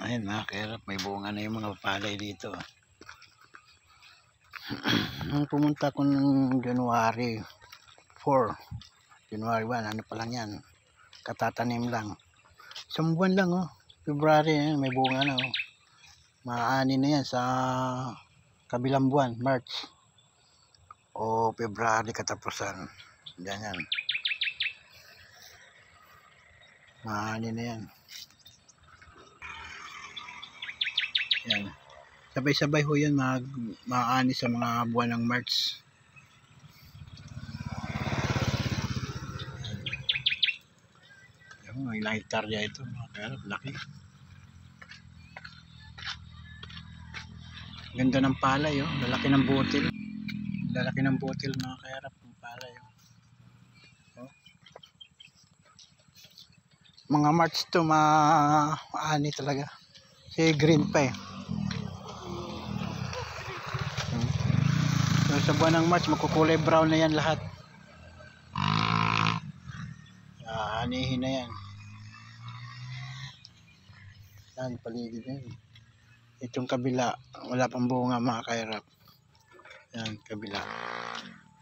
Ayun mga kairap, may bunga na yung mga palay dito. Nung pumunta ko ng January 4, January 1, ano pa lang yan, katatanim lang. Isang buwan lang oh, February, may bunga na oh. Maaani na yan sa kabilang buwan, March o February katapusan. Yan yan. Maaani na yan. Yan. Sabay-sabay ho yan maaani sa mga buwan ng March. May ilang hektarya ito mga kairap, laki. Ganda ng palay oh, lalaki ng butil. Lalaki ng butil mga kairap ng palay oh. Mga March to maani talaga. Kasi green pa eh. So, sa buwan ng March makukulay brown na yan lahat. Anihin na yan. Yan paligid yan. Itong kabila wala pang bunga mga kairap. Yan kabila.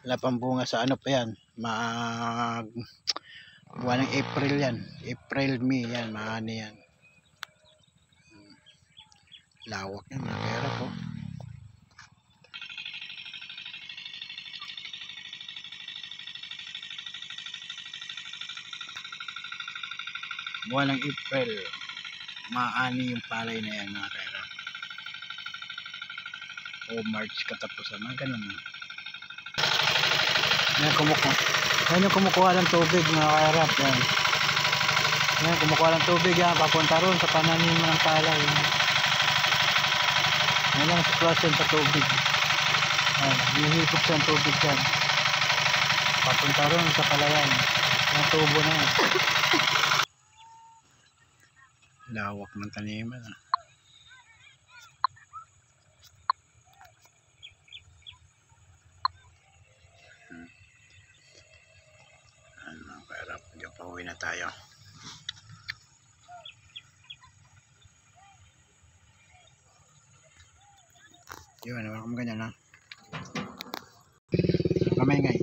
Wala pang bunga sa ano pa yan. Buwan ng April yan. April, May yan. Maani yan. Lawak yan mga kairap oh. Buwan ng April, maani yung palay na yan mga kairap. O March katapusan, ganun. Yan yung kumukuha ng tubig mga kairap. Yan kumukuha ng tubig yan, papunta ron sa pananim ng palay. Yan ang sitwasyon sa tubig. Hihipot siya ang tubig yan. Papunta ron sa palayan. Yung tubo na yan. Lawak ng taniman ah. Ano, pero diyan pa uwi na tayo. Yun, wala kang ganyan ha. Pamaingay.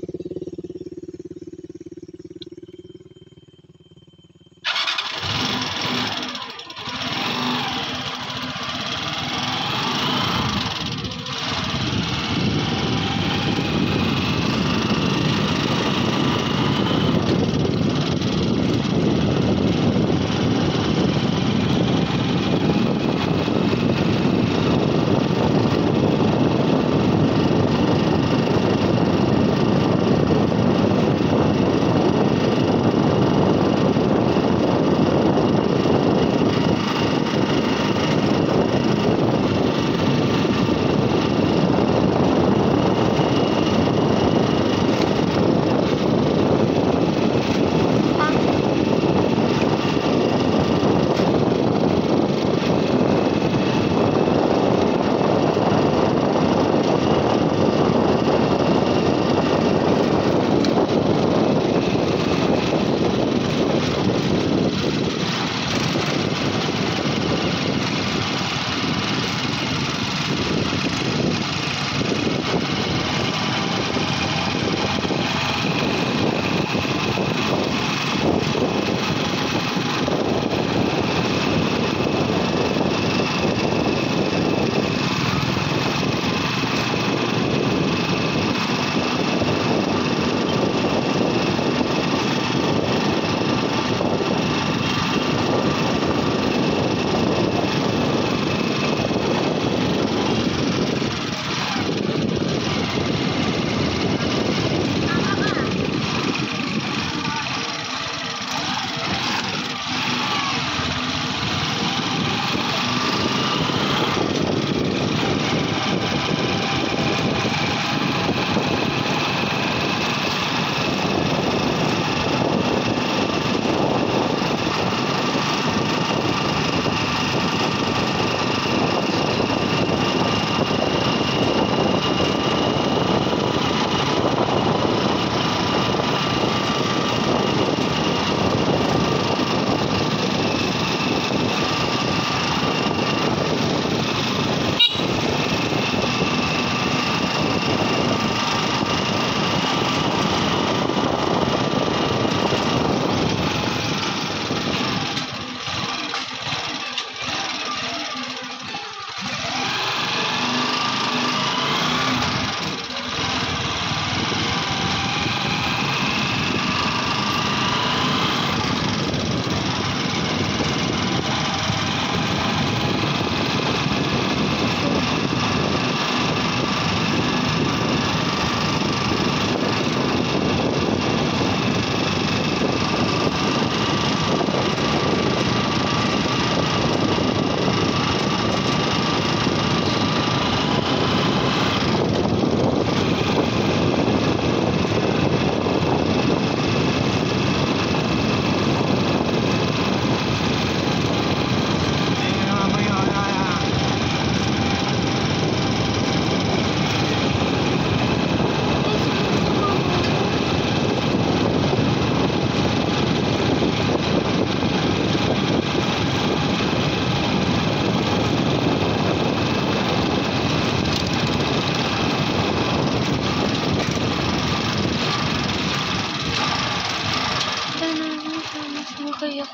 kaya.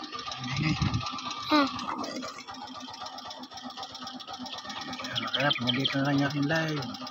Eh, kaya nandito na lang yung aking live.